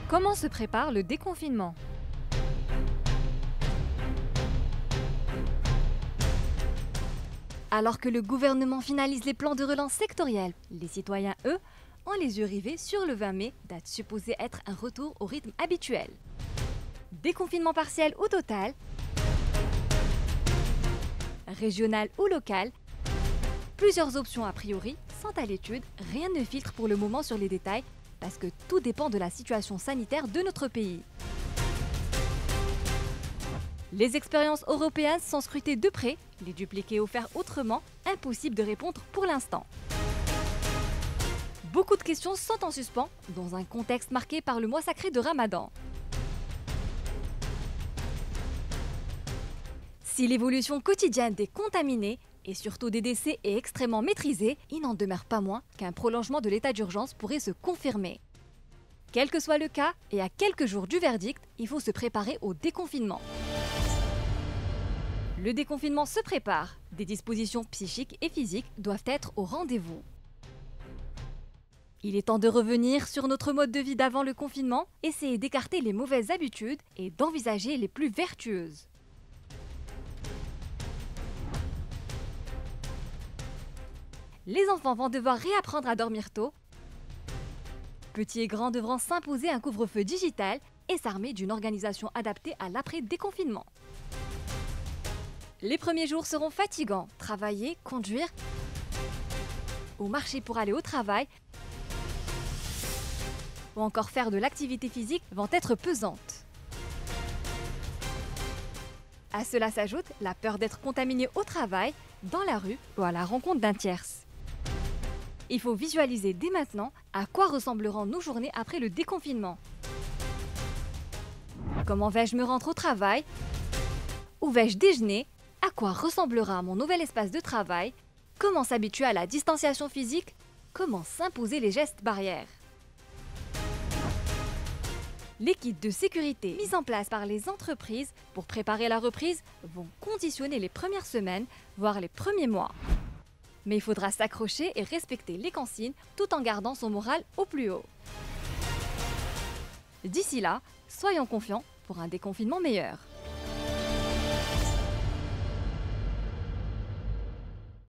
Comment se prépare le déconfinement? Alors que le gouvernement finalise les plans de relance sectoriels, les citoyens, eux, ont les yeux rivés sur le 20 mai, date supposée être un retour au rythme habituel. Déconfinement partiel ou total, régional ou local, plusieurs options a priori sont à l'étude, rien ne filtre pour le moment sur les détails parce que tout dépend de la situation sanitaire de notre pays. Les expériences européennes sont scrutées de près, les dupliquer ou faire autrement, impossible de répondre pour l'instant. Beaucoup de questions sont en suspens dans un contexte marqué par le mois sacré de Ramadan. Si l'évolution quotidienne des contaminés et surtout des décès est extrêmement maîtrisée, il n'en demeure pas moins qu'un prolongement de l'état d'urgence pourrait se confirmer. Quel que soit le cas et à quelques jours du verdict, il faut se préparer au déconfinement. Le déconfinement se prépare. Des dispositions psychiques et physiques doivent être au rendez-vous. Il est temps de revenir sur notre mode de vie d'avant le confinement, essayer d'écarter les mauvaises habitudes et d'envisager les plus vertueuses. Les enfants vont devoir réapprendre à dormir tôt. Petits et grands devront s'imposer un couvre-feu digital et s'armer d'une organisation adaptée à l'après-déconfinement. Les premiers jours seront fatigants. Travailler, conduire ou marcher pour aller au travail ou encore faire de l'activité physique vont être pesantes. À cela s'ajoute la peur d'être contaminé au travail, dans la rue ou à la rencontre d'un tierce. Il faut visualiser dès maintenant à quoi ressembleront nos journées après le déconfinement. Comment vais-je me rendre au travail? Où vais-je déjeuner? À quoi ressemblera mon nouvel espace de travail? Comment s'habituer à la distanciation physique? Comment s'imposer les gestes barrières? Les kits de sécurité mis en place par les entreprises pour préparer la reprise vont conditionner les premières semaines, voire les premiers mois. Mais il faudra s'accrocher et respecter les consignes tout en gardant son moral au plus haut. D'ici là, soyons confiants pour un déconfinement meilleur.